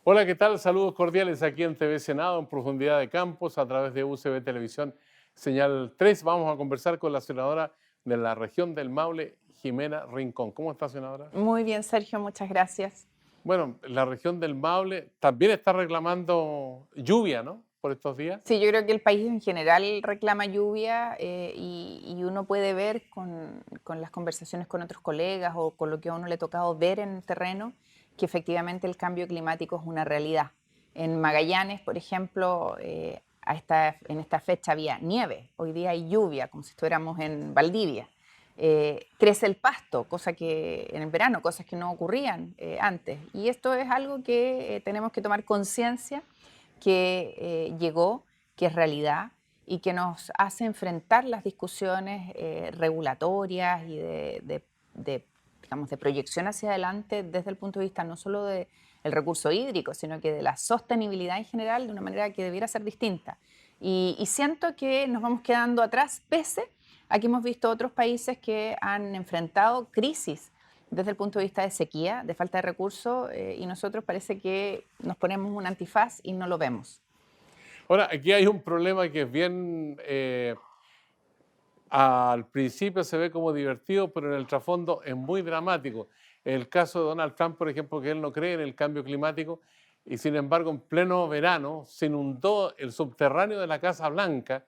Hola, ¿qué tal? Saludos cordiales aquí en TV Senado, en Profundidad de Campos, a través de UCB Televisión, señal 3. Vamos a conversar con la senadora de la región del Maule, Jimena Rincón. ¿Cómo está, senadora? Muy bien, Sergio, muchas gracias. Bueno, la región del Maule también está reclamando lluvia, ¿no? Por estos días. Sí, yo creo que el país en general reclama lluvia y uno puede ver con las conversaciones con otros colegas o con lo que a uno le ha tocado ver en el terreno que efectivamente el cambio climático es una realidad. En Magallanes, por ejemplo, en esta fecha había nieve, hoy día hay lluvia, como si estuviéramos en Valdivia. Crece el pasto, cosa que en el verano, cosas que no ocurrían antes. Y esto es algo que tenemos que tomar conciencia que llegó, que es realidad y que nos hace enfrentar las discusiones regulatorias y digamos, de proyección hacia adelante desde el punto de vista no solo del recurso hídrico, sino que de la sostenibilidad en general de una manera que debiera ser distinta. Y siento que nos vamos quedando atrás, pese a que hemos visto otros países que han enfrentado crisis desde el punto de vista de sequía, de falta de recursos, y nosotros parece que nos ponemos un antifaz y no lo vemos. Ahora, aquí hay un problema que es bien, al principio se ve como divertido, pero en el trasfondo es muy dramático. El caso de Donald Trump, por ejemplo, que él no cree en el cambio climático y sin embargo en pleno verano se inundó el subterráneo de la Casa Blanca.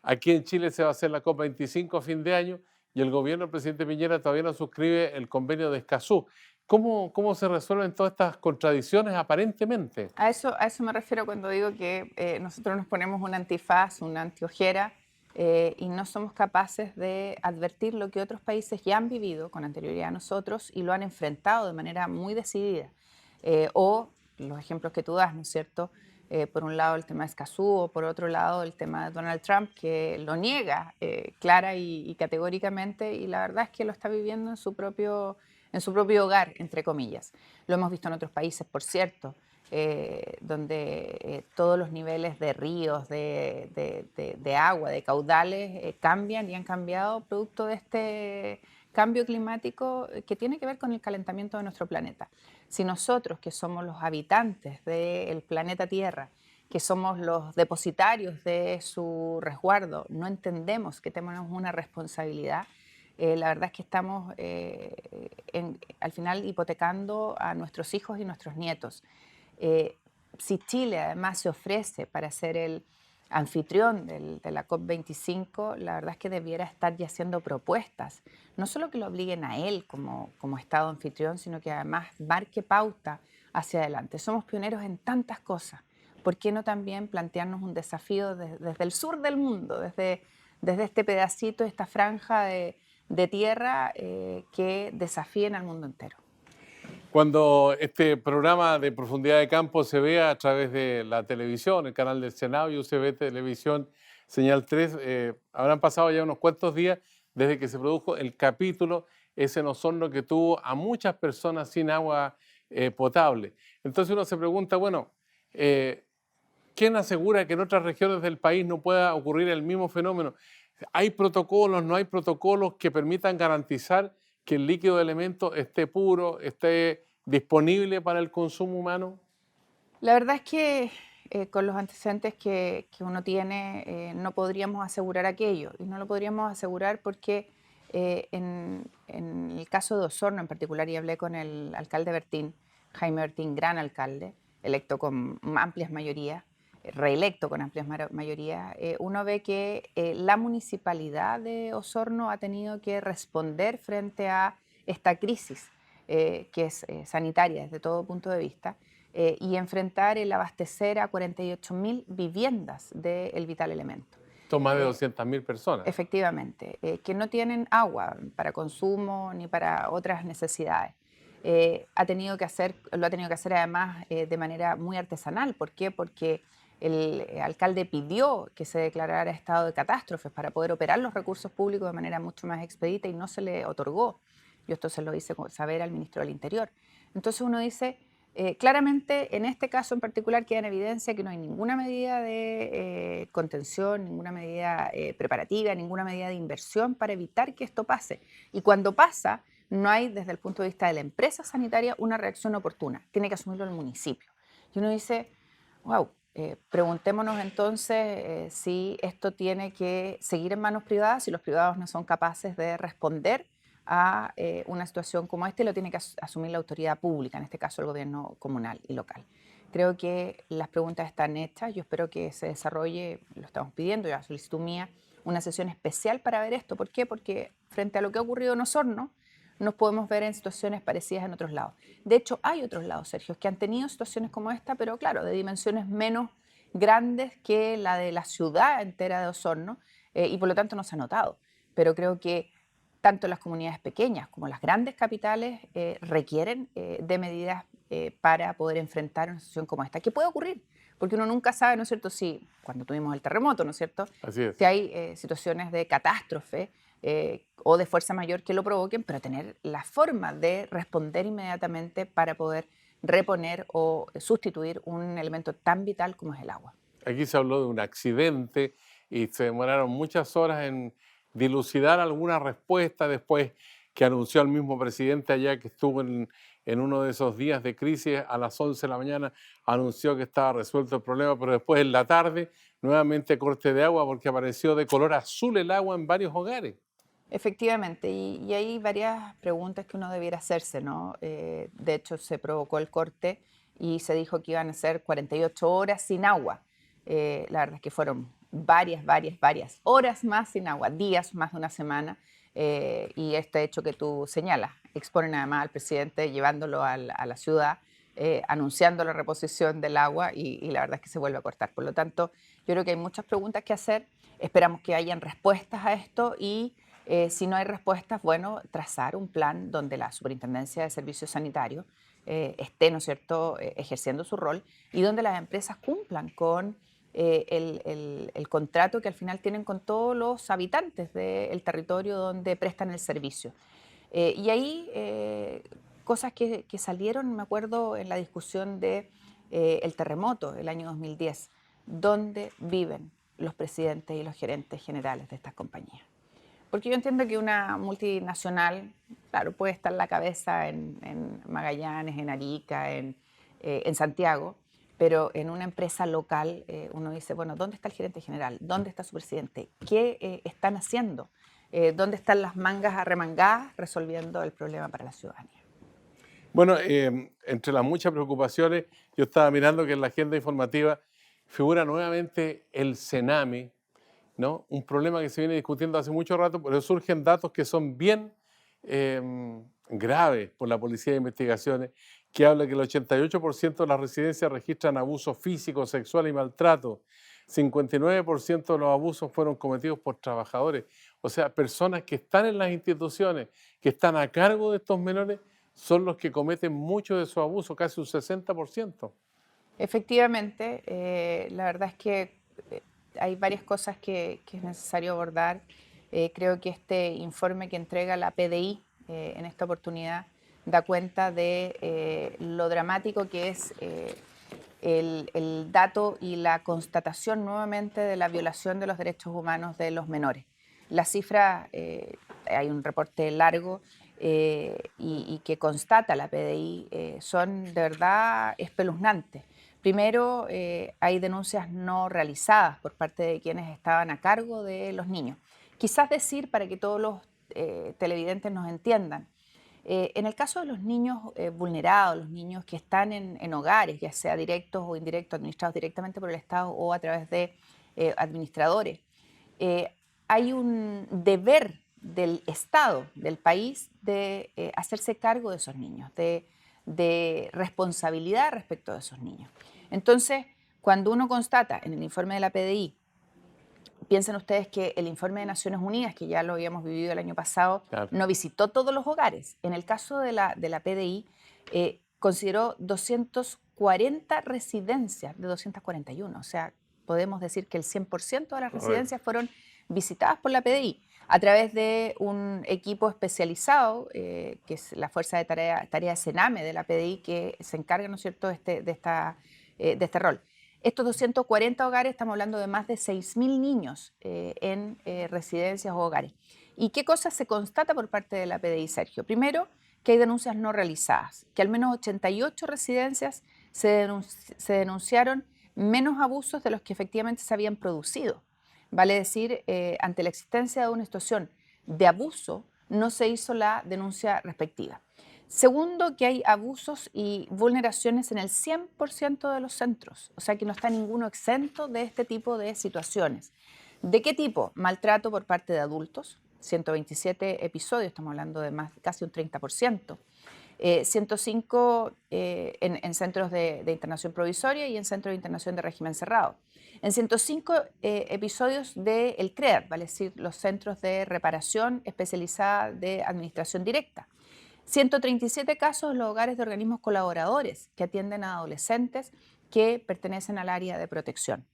Aquí en Chile se va a hacer la COP25 a fin de año y el gobierno del presidente Piñera todavía no suscribe el convenio de Escazú. ¿Cómo se resuelven todas estas contradicciones aparentemente? A eso me refiero cuando digo que nosotros nos ponemos un antifaz, una antiojera, y no somos capaces de advertir lo que otros países ya han vivido con anterioridad a nosotros y lo han enfrentado de manera muy decidida. O los ejemplos que tú das, ¿no es cierto? Por un lado el tema de Escazú o por otro lado el tema de Donald Trump, que lo niega clara y categóricamente y la verdad es que lo está viviendo en su propio hogar, entre comillas. Lo hemos visto en otros países, por cierto, donde todos los niveles de ríos, de agua, de caudales cambian y han cambiado producto de este cambio climático que tiene que ver con el calentamiento de nuestro planeta. Si nosotros, que somos los habitantes del planeta Tierra, que somos los depositarios de su resguardo, no entendemos que tenemos una responsabilidad, la verdad es que estamos al final hipotecando a nuestros hijos y nuestros nietos. Eh, si Chile además se ofrece para ser el anfitrión de la COP25, la verdad es que debiera estar ya haciendo propuestas, no solo que lo obliguen a él como Estado anfitrión, sino que además marque pauta hacia adelante. Somos pioneros en tantas cosas. ¿Por qué no también plantearnos un desafío desde el sur del mundo, desde este pedacito, esta franja de tierra que desafíen al mundo entero? Cuando este programa de profundidad de campo se vea a través de la televisión, el canal del Senado y UCB Televisión, señal 3, habrán pasado ya unos cuantos días desde que se produjo el capítulo, ese en Osorno que tuvo a muchas personas sin agua potable. Entonces uno se pregunta, bueno, eh, ¿quién asegura que en otras regiones del país no pueda ocurrir el mismo fenómeno? ¿Hay protocolos, no hay protocolos que permitan garantizar que el líquido de elementos esté puro, esté disponible para el consumo humano? La verdad es que con los antecedentes que uno tiene, no podríamos asegurar aquello. Y no lo podríamos asegurar porque en el caso de Osorno en particular, y hablé con el alcalde Bertín, Jaime Bertín, gran alcalde, electo con amplias mayorías, reelecto con amplias mayorías, uno ve que la municipalidad de Osorno ha tenido que responder frente a esta crisis que es sanitaria desde todo punto de vista y enfrentar el abastecer a 48.000 viviendas del vital elemento. Son más de Eh, 200.000 personas. Efectivamente, que no tienen agua para consumo ni para otras necesidades. Lo ha tenido que hacer además de manera muy artesanal. ¿Por qué? Porque el alcalde pidió que se declarara estado de catástrofes para poder operar los recursos públicos de manera mucho más expedita y no se le otorgó. Yo esto se lo hice saber al ministro del Interior. Entonces uno dice, claramente, en este caso en particular queda en evidencia que no hay ninguna medida de contención, ninguna medida preparativa, ninguna medida de inversión para evitar que esto pase. Y cuando pasa, no hay desde el punto de vista de la empresa sanitaria una reacción oportuna. Tiene que asumirlo el municipio. Y uno dice, wow, preguntémonos entonces si esto tiene que seguir en manos privadas, si los privados no son capaces de responder a una situación como esta y lo tiene que asumir la autoridad pública, en este caso el gobierno comunal y local. Creo que las preguntas están hechas, yo espero que se desarrolle, lo estamos pidiendo, ya solicitud mía, una sesión especial para ver esto. ¿Por qué? Porque frente a lo que ha ocurrido en Osorno, nos podemos ver en situaciones parecidas en otros lados. De hecho, hay otros lados, Sergio, que han tenido situaciones como esta, pero claro, de dimensiones menos grandes que la de la ciudad entera de Osorno, y por lo tanto no se ha notado. Pero creo que tanto las comunidades pequeñas como las grandes capitales requieren de medidas para poder enfrentar una situación como esta, que puede ocurrir, porque uno nunca sabe, ¿no es cierto?, si cuando tuvimos el terremoto, ¿no es cierto?, Así es. si hay situaciones de catástrofe o de fuerza mayor que lo provoquen, pero tener la forma de responder inmediatamente para poder reponer o sustituir un elemento tan vital como es el agua. Aquí se habló de un accidente y se demoraron muchas horas en dilucidar alguna respuesta después que anunció el mismo presidente allá que estuvo en uno de esos días de crisis a las 11 de la mañana, anunció que estaba resuelto el problema, pero después en la tarde nuevamente corte de agua porque apareció de color azul el agua en varios hogares. Efectivamente, y hay varias preguntas que uno debiera hacerse, ¿no? De hecho, se provocó el corte y se dijo que iban a ser 48 horas sin agua. La verdad es que fueron varias horas más sin agua, días, más de una semana. Y este hecho que tú señalas, exponen además al presidente llevándolo a la ciudad, anunciando la reposición del agua y la verdad es que se vuelve a cortar. Por lo tanto, yo creo que hay muchas preguntas que hacer. Esperamos que hayan respuestas a esto y si no hay respuestas, bueno, trazar un plan donde la Superintendencia de Servicios Sanitarios esté, ¿no es cierto?, ejerciendo su rol y donde las empresas cumplan con el contrato que al final tienen con todos los habitantes del territorio donde prestan el servicio. Y ahí cosas que salieron, me acuerdo, en la discusión de el terremoto el año 2010, donde viven los presidentes y los gerentes generales de estas compañías. Porque yo entiendo que una multinacional, claro, puede estar la cabeza en Magallanes, en Arica, en Santiago, pero en una empresa local uno dice, bueno, ¿dónde está el gerente general? ¿Dónde está su presidente? ¿Qué están haciendo? ¿Dónde están las mangas arremangadas resolviendo el problema para la ciudadanía? Bueno, entre las muchas preocupaciones, yo estaba mirando que en la agenda informativa figura nuevamente el Sename, ¿no? Un problema que se viene discutiendo hace mucho rato, pero surgen datos que son bien graves por la Policía de Investigaciones, que habla que el 88% de las residencias registran abuso físico, sexual y maltrato. 59% de los abusos fueron cometidos por trabajadores. O sea, personas que están en las instituciones, que están a cargo de estos menores, son los que cometen muchos de esos abusos, casi un 60%. Efectivamente, la verdad es que hay varias cosas que es necesario abordar. Creo que este informe que entrega la PDI en esta oportunidad da cuenta de lo dramático que es el dato y la constatación nuevamente de la violación de los derechos humanos de los menores. La cifra, hay un reporte largo y que constata la PDI, son de verdad espeluznantes. Primero, hay denuncias no realizadas por parte de quienes estaban a cargo de los niños. Quizás decir, para que todos los televidentes nos entiendan, en el caso de los niños vulnerados, los niños que están en hogares, ya sea directos o indirectos, administrados directamente por el Estado o a través de administradores, eh, hay un deber del Estado, del país, de hacerse cargo de esos niños, de responsabilidad respecto de esos niños. Entonces, cuando uno constata en el informe de la PDI, piensen ustedes que el informe de Naciones Unidas, que ya lo habíamos vivido el año pasado, Claro. no visitó todos los hogares. En el caso de la PDI, consideró 240 residencias de 241. O sea, podemos decir que el 100% de las Correcto. residencias fueron visitadas por la PDI a través de un equipo especializado, que es la Fuerza de Tarea Sename de la PDI, que se encarga, ¿no es cierto?, de este rol. Estos 240 hogares, estamos hablando de más de 6.000 niños en residencias o hogares. ¿Y qué cosas se constata por parte de la PDI, Sergio? Primero, que hay denuncias no realizadas, que al menos 88 residencias se denunciaron menos abusos de los que efectivamente se habían producido. Vale decir, ante la existencia de una situación de abuso, no se hizo la denuncia respectiva. Segundo, que hay abusos y vulneraciones en el 100% de los centros, o sea que no está ninguno exento de este tipo de situaciones. ¿De qué tipo? Maltrato por parte de adultos, 127 episodios, estamos hablando de más, casi un 30%. 105 en centros de internación provisoria y en centros de internación de régimen cerrado. En 105 episodios del CREAD, vale decir, los centros de reparación especializada de administración directa. 137 casos en los hogares de organismos colaboradores que atienden a adolescentes que pertenecen al área de protección.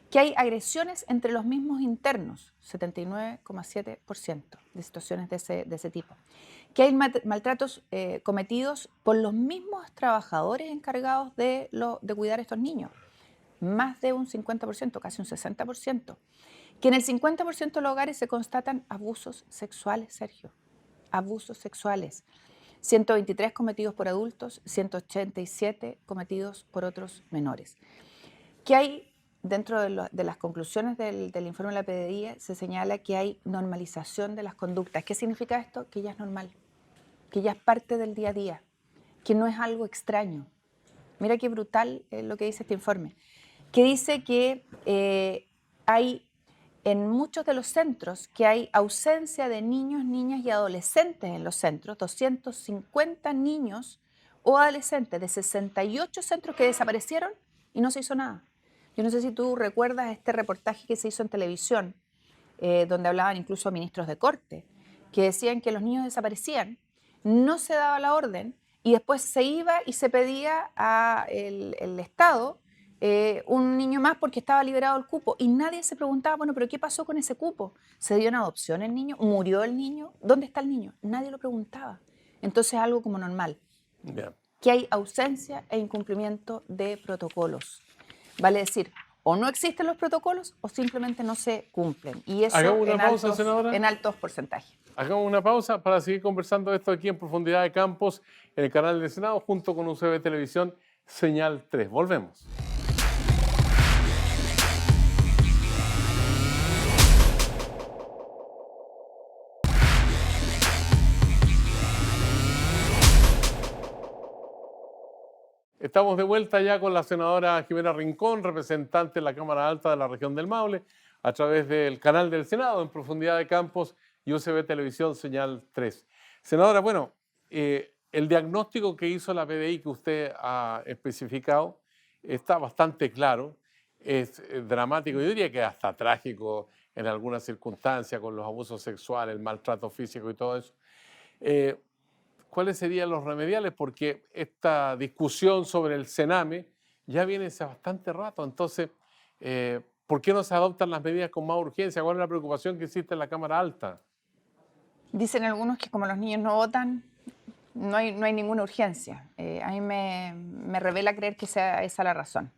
Que hay agresiones entre los mismos internos, 79,7% de situaciones de ese tipo. Que hay maltratos cometidos por los mismos trabajadores encargados de cuidar a estos niños, más de un 50%, casi un 60%. Que en el 50% de los hogares se constatan abusos sexuales, Sergio, abusos sexuales. 123 cometidos por adultos, 187 cometidos por otros menores. Que hay, dentro de las conclusiones del informe de la PDI, se señala que hay normalización de las conductas. ¿Qué significa esto? Que ya es normal, que ya es parte del día a día, que no es algo extraño. Mira qué brutal lo que dice este informe, que dice que hay en muchos de los centros que hay ausencia de niños, niñas y adolescentes en los centros, 250 niños o adolescentes de 68 centros que desaparecieron y no se hizo nada. Yo no sé si tú recuerdas este reportaje que se hizo en televisión, donde hablaban incluso ministros de corte, que decían que los niños desaparecían, no se daba la orden y después se iba y se pedía al Estado un niño más porque estaba liberado el cupo y nadie se preguntaba, bueno, pero ¿qué pasó con ese cupo? ¿Se dio en adopción el niño? ¿Murió el niño? ¿Dónde está el niño? Nadie lo preguntaba. Entonces algo como normal. Yeah. Que hay ausencia e incumplimiento de protocolos. Vale decir, o no existen los protocolos o simplemente no se cumplen. Y eso Hagamos una pausa, senadora. en altos porcentajes. Hagamos una pausa para seguir conversando de esto aquí en Profundidad de Campos, en el canal del Senado, junto con UCB Televisión, Señal 3. Volvemos. Estamos de vuelta ya con la senadora Jimena Rincón, representante de la Cámara Alta de la región del Maule, a través del canal del Senado en Profundidad de Campos y UCB Televisión Señal 3. Senadora, bueno, el diagnóstico que hizo la PDI que usted ha especificado está bastante claro, es dramático, yo diría que hasta trágico en algunas circunstancias con los abusos sexuales, el maltrato físico y todo eso. ¿Cuáles serían los remediales? Porque esta discusión sobre el Sename ya viene hace bastante rato. Entonces, ¿por qué no se adoptan las medidas con más urgencia? ¿Cuál es la preocupación que existe en la Cámara Alta? Dicen algunos que como los niños no votan, no hay ninguna urgencia. A mí me revela creer que sea esa la razón.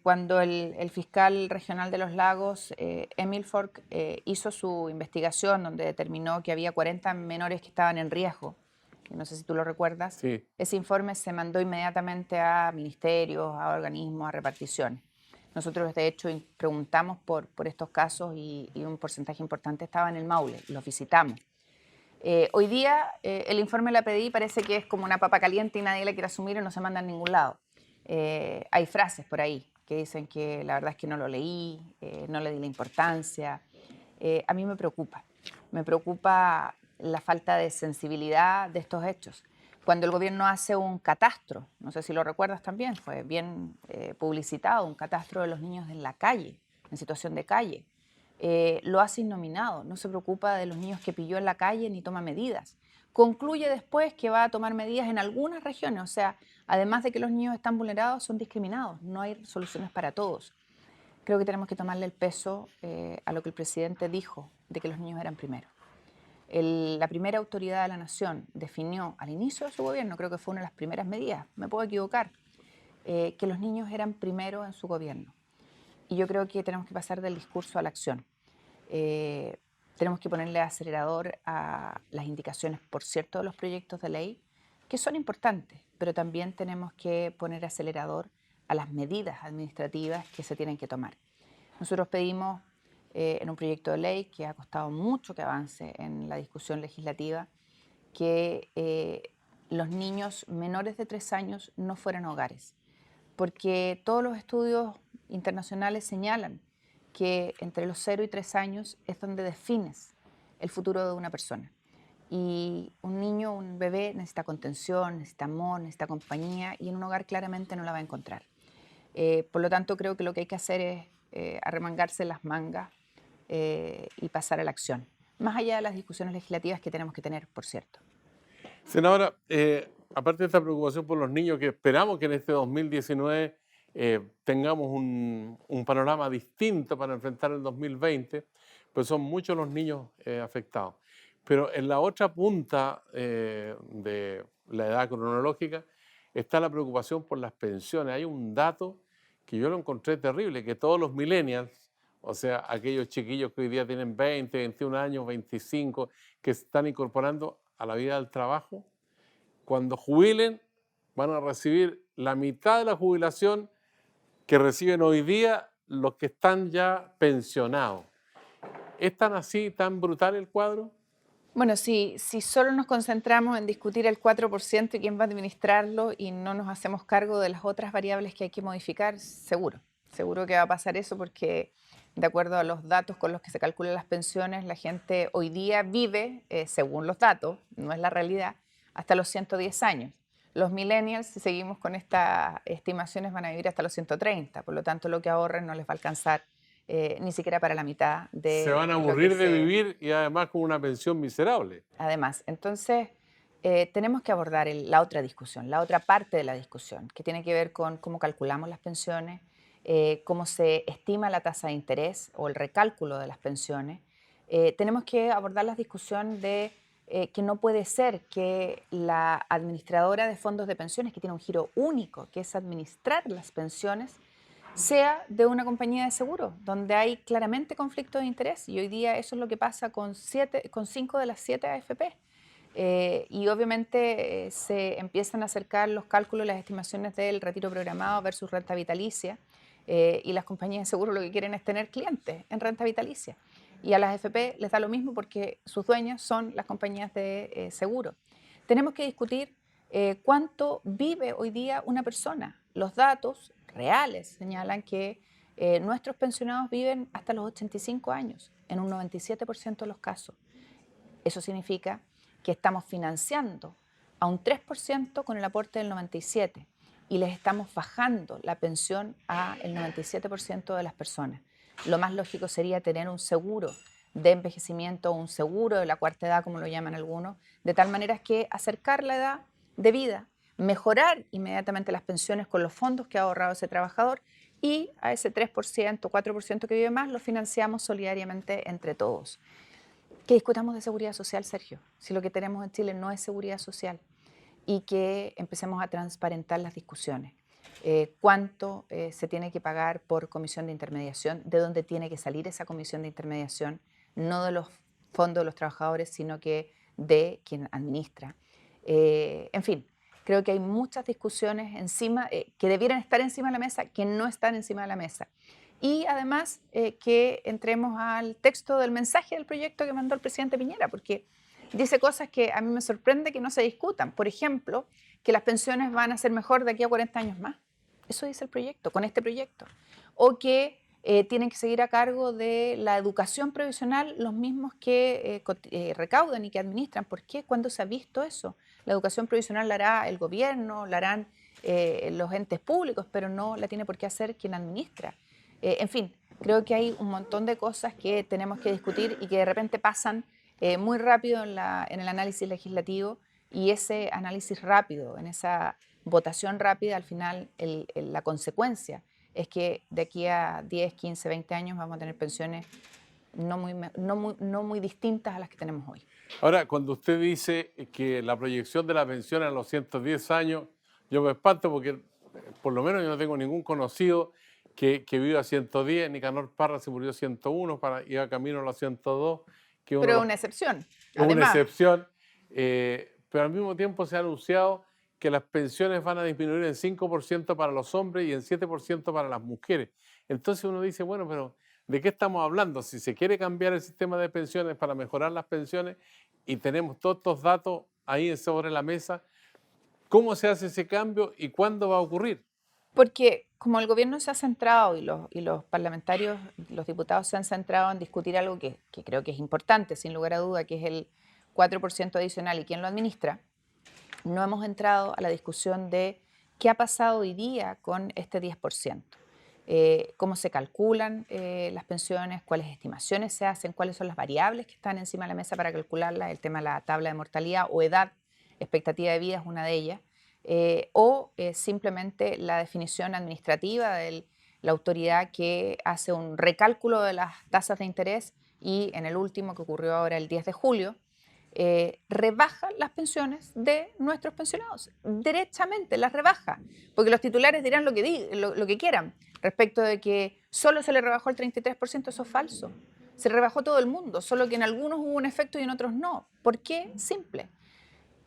Cuando el fiscal regional de Los Lagos, Emil Fork, hizo su investigación donde determinó que había 40 menores que estaban en riesgo, no sé si tú lo recuerdas, Sí. Ese informe se mandó inmediatamente a ministerios, a organismos, a reparticiones. Nosotros, de hecho, preguntamos por estos casos y un porcentaje importante estaba en el Maule, los visitamos. Hoy día el informe de la PDI parece que es como una papa caliente y nadie la quiere asumir y no se manda a ningún lado. Hay frases por ahí que dicen que la verdad es que no lo leí, no le di la importancia. A mí me preocupa la falta de sensibilidad de estos hechos. Cuando el gobierno hace un catastro, no sé si lo recuerdas también, fue bien publicitado, un catastro de los niños en la calle, en situación de calle. Lo hace innominado, no se preocupa de los niños que pilló en la calle ni toma medidas. Concluye después que va a tomar medidas en algunas regiones, o sea, además de que los niños están vulnerados, son discriminados, no hay soluciones para todos. Creo que tenemos que tomarle el peso a lo que el presidente dijo, de que los niños eran primero. La primera autoridad de la nación definió al inicio de su gobierno, creo que fue una de las primeras medidas, me puedo equivocar, que los niños eran primero en su gobierno. Y yo creo que tenemos que pasar del discurso a la acción. Tenemos que ponerle acelerador a las indicaciones, por cierto, de los proyectos de ley que son importantes, pero también tenemos que poner acelerador a las medidas administrativas que se tienen que tomar. Nosotros pedimos en un proyecto de ley que ha costado mucho que avance en la discusión legislativa que los niños menores de 3 años no fueran a hogares, porque todos los estudios internacionales señalan que entre los 0 y 3 años es donde defines el futuro de una persona. Y un niño, un bebé necesita contención, necesita amor, necesita compañía y en un hogar claramente no la va a encontrar. Por lo tanto, creo que lo que hay que hacer es arremangarse las mangas y pasar a la acción, más allá de las discusiones legislativas que tenemos que tener, por cierto. Senadora, aparte de esta preocupación por los niños, que esperamos que en este 2019 tengamos un panorama distinto para enfrentar el 2020, pues son muchos los niños afectados. Pero en la otra punta de la edad cronológica está la preocupación por las pensiones. Hay un dato que yo lo encontré terrible, que todos los millennials, o sea, aquellos chiquillos que hoy día tienen 20, 21 años, 25, que se están incorporando a la vida del trabajo, cuando jubilen van a recibir la mitad de la jubilación que reciben hoy día los que están ya pensionados. ¿Es tan así, tan brutal el cuadro? Bueno, si solo nos concentramos en discutir el 4% y quién va a administrarlo y no nos hacemos cargo de las otras variables que hay que modificar, seguro que va a pasar eso porque de acuerdo a los datos con los que se calculan las pensiones, la gente hoy día vive, según los datos, no es la realidad, hasta los 110 años. Los millennials, si seguimos con estas estimaciones, van a vivir hasta los 130, por lo tanto lo que ahorren no les va a alcanzar ni siquiera para la mitad Se de van a lo que aburrir de se... vivir y además con una pensión miserable. Además, entonces tenemos que abordar la otra discusión, la otra parte de la discusión, que tiene que ver con cómo calculamos las pensiones, cómo se estima la tasa de interés o el recálculo de las pensiones. Tenemos que abordar la discusión de que no puede ser que la administradora de fondos de pensiones, que tiene un giro único, que es administrar las pensiones, sea de una compañía de seguro, donde hay claramente conflicto de interés. Y hoy día eso es lo que pasa con 5 de las 7 AFP. Y obviamente se empiezan a acercar los cálculos, las estimaciones del retiro programado versus renta vitalicia. Y las compañías de seguro lo que quieren es tener clientes en renta vitalicia. Y a las AFP les da lo mismo porque sus dueñas son las compañías de seguro. Tenemos que discutir cuánto vive hoy día una persona. Los datos reales señalan que nuestros pensionados viven hasta los 85 años, en un 97% de los casos. Eso significa que estamos financiando a un 3% con el aporte del 97% y les estamos bajando la pensión al 97% de las personas. Lo más lógico sería tener un seguro de envejecimiento o un seguro de la cuarta edad, como lo llaman algunos, de tal manera que acercar la edad de vida, mejorar inmediatamente las pensiones con los fondos que ha ahorrado ese trabajador y a ese 3%, 4% que vive más, lo financiamos solidariamente entre todos. Que discutamos de seguridad social, Sergio, si lo que tenemos en Chile no es seguridad social y que empecemos a transparentar las discusiones. Cuánto se tiene que pagar por comisión de intermediación, de dónde tiene que salir esa comisión de intermediación, no de los fondos de los trabajadores, sino que de quien administra. En fin, creo que hay muchas discusiones encima, que debieran estar encima de la mesa, que no están encima de la mesa. Y además que entremos al texto del mensaje del proyecto que mandó el presidente Piñera, porque dice cosas que a mí me sorprende que no se discutan. Por ejemplo, que las pensiones van a ser mejor de aquí a 40 años más. Eso dice el proyecto, con este proyecto. O que tienen que seguir a cargo de la educación provisional los mismos que recaudan y que administran. ¿Por qué? ¿Cuándo se ha visto eso? La educación provisional la hará el gobierno, la harán los entes públicos, pero no la tiene por qué hacer quien administra. En fin, creo que hay un montón de cosas que tenemos que discutir y que de repente pasan muy rápido en el análisis legislativo y ese análisis rápido, en esa votación rápida, al final la consecuencia es que de aquí a 10, 15, 20 años vamos a tener pensiones no muy distintas a las que tenemos hoy. Ahora, cuando usted dice que la proyección de la pensión a los 110 años, yo me espanto porque por lo menos yo no tengo ningún conocido que viva a 110. Nicanor Parra se murió a 101, iba camino a los 102. Que Pero uno es una excepción, es una además. excepción, pero al mismo tiempo se ha anunciado que las pensiones van a disminuir en 5% para los hombres y en 7% para las mujeres. Entonces uno dice, bueno, pero ¿de qué estamos hablando? Si se quiere cambiar el sistema de pensiones para mejorar las pensiones y tenemos todos estos datos ahí sobre la mesa, ¿cómo se hace ese cambio y cuándo va a ocurrir? Porque como el gobierno se ha centrado y los parlamentarios, los diputados se han centrado en discutir algo que creo que es importante, sin lugar a duda, que es el 4% adicional y quién lo administra, no hemos entrado a la discusión de qué ha pasado hoy día con este 10%. Cómo se calculan las pensiones, cuáles estimaciones se hacen, cuáles son las variables que están encima de la mesa para calcularlas, el tema de la tabla de mortalidad o edad, expectativa de vida es una de ellas, simplemente la definición administrativa de la autoridad que hace un recálculo de las tasas de interés y en el último que ocurrió ahora el 10 de julio, rebaja las pensiones de nuestros pensionados. Derechamente las rebaja, porque los titulares dirán lo que quieran respecto de que solo se le rebajó el 33%, eso es falso. Se rebajó todo el mundo, solo que en algunos hubo un efecto y en otros no. ¿Por qué? Simple.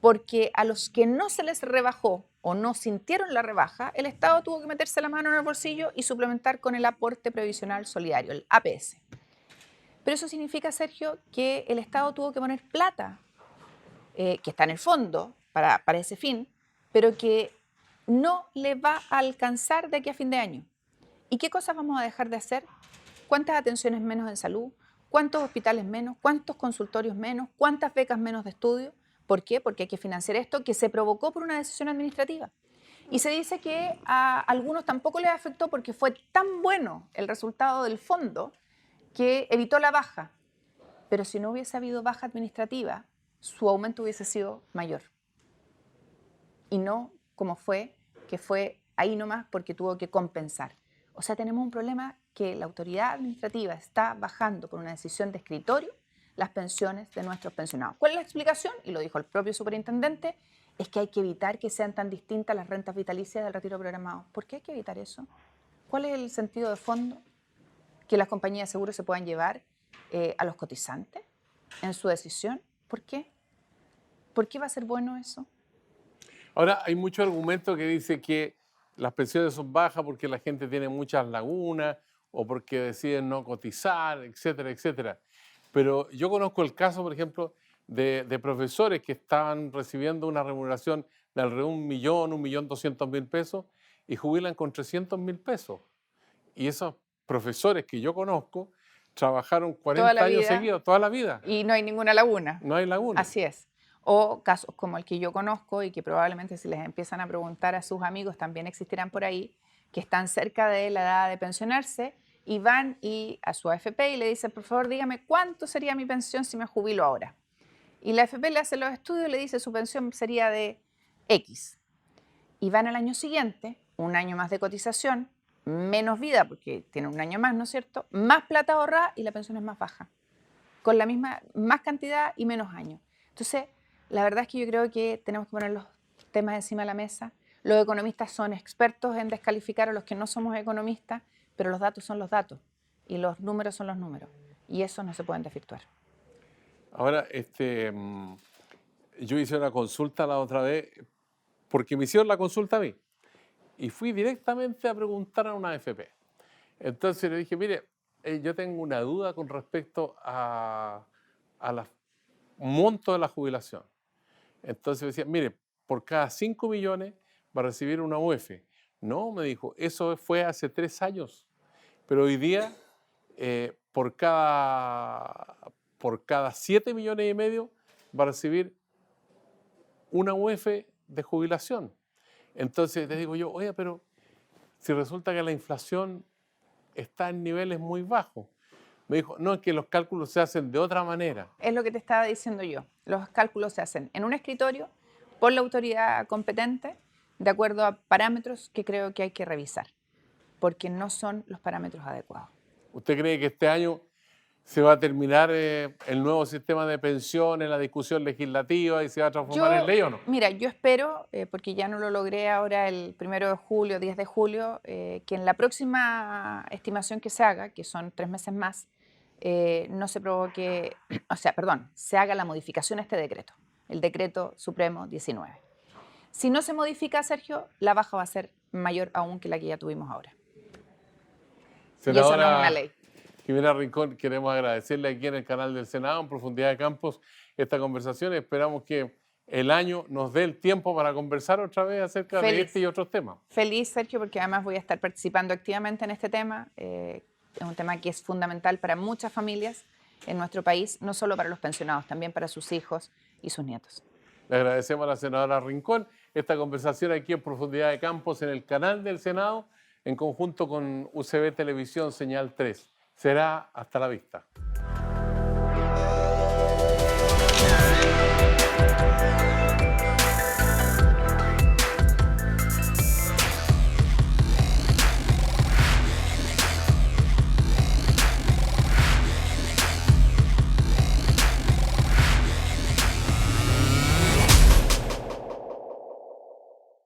Porque a los que no se les rebajó o no sintieron la rebaja, el Estado tuvo que meterse la mano en el bolsillo y suplementar con el aporte previsional solidario, el APS. Pero eso significa, Sergio, que el Estado tuvo que poner plata, que está en el fondo para ese fin, pero que no le va a alcanzar de aquí a fin de año. ¿Y qué cosas vamos a dejar de hacer? ¿Cuántas atenciones menos en salud? ¿Cuántos hospitales menos? ¿Cuántos consultorios menos? ¿Cuántas becas menos de estudio? ¿Por qué? Porque hay que financiar esto que se provocó por una decisión administrativa. Y se dice que a algunos tampoco les afectó porque fue tan bueno el resultado del fondo que evitó la baja. Pero si no hubiese habido baja administrativa, su aumento hubiese sido mayor. Y no como fue, que fue ahí nomás porque tuvo que compensar. O sea, tenemos un problema que la autoridad administrativa está bajando por una decisión de escritorio las pensiones de nuestros pensionados. ¿Cuál es la explicación? Y lo dijo el propio superintendente, es que hay que evitar que sean tan distintas las rentas vitalicias del retiro programado. ¿Por qué hay que evitar eso? ¿Cuál es el sentido de fondo? Que las compañías de seguros se puedan llevar a los cotizantes en su decisión. ¿Por qué? ¿Por qué va a ser bueno eso? Ahora, hay mucho argumento que dice que las pensiones son bajas porque la gente tiene muchas lagunas o porque deciden no cotizar, etcétera, etcétera. Pero yo conozco el caso, por ejemplo, de profesores que estaban recibiendo una remuneración de alrededor de 1.200.000 pesos y jubilan con 300.000 pesos. Y esos profesores que yo conozco trabajaron Toda 40 la años vida seguidos, toda la vida. y no hay ninguna laguna. No hay laguna. Así es. O casos como el que yo conozco y que probablemente si les empiezan a preguntar a sus amigos también existirán por ahí, que están cerca de la edad de pensionarse y van a su AFP y le dicen, por favor, dígame cuánto sería mi pensión si me jubilo ahora. Y la AFP le hace los estudios y le dice su pensión sería de X. Y van al año siguiente, un año más de cotización, menos vida porque tienen un año más, ¿no es cierto? Más plata ahorrada y la pensión es más baja, con la misma, más cantidad y menos años. Entonces, la verdad es que yo creo que tenemos que poner los temas encima de la mesa. Los economistas son expertos en descalificar a los que no somos economistas, pero los datos son los datos y los números son los números. Y eso no se pueden desvirtuar. Ahora, yo hice una consulta la otra vez porque me hicieron la consulta a mí y fui directamente a preguntar a una AFP. Entonces le dije, mire, yo tengo una duda con respecto a los monto de la jubilación. Entonces me decía, mire, por cada 5 millones va a recibir una UF. No, me dijo, eso fue hace 3 años, pero hoy día por cada 7 millones y medio va a recibir una UF de jubilación. Entonces les digo yo, oye, pero si resulta que la inflación está en niveles muy bajos. Me dijo, no, es que los cálculos se hacen de otra manera. Es lo que te estaba diciendo yo. Los cálculos se hacen en un escritorio por la autoridad competente de acuerdo a parámetros que creo que hay que revisar, porque no son los parámetros adecuados. ¿Usted cree que este año se va a terminar el nuevo sistema de pensiones, la discusión legislativa y se va a transformar en ley o no? Mira, yo espero, porque ya no lo logré ahora el 1 de julio, 10 de julio, que en la próxima estimación que se haga, que son 3 meses más, no se provoque, o sea, perdón, se haga la modificación a este decreto. el decreto supremo 19. Si no se modifica, Sergio, la baja va a ser mayor aún que la que ya tuvimos ahora. Y eso no es una Senadora ley. Jimena Rincón, queremos agradecerle aquí en el canal del Senado, en Profundidad de Campos, esta conversación. Esperamos que el año nos dé el tiempo para conversar otra vez acerca de Feliz. este y otros temas. Feliz, Sergio, porque además voy a estar participando activamente en este tema. Es un tema que es fundamental para muchas familias en nuestro país, no solo para los pensionados, también para sus hijos y sus nietos. Le agradecemos a la senadora Rincón esta conversación aquí en Profundidad de Campos en el canal del Senado, en conjunto con UCB Televisión Señal 3. Será hasta la vista.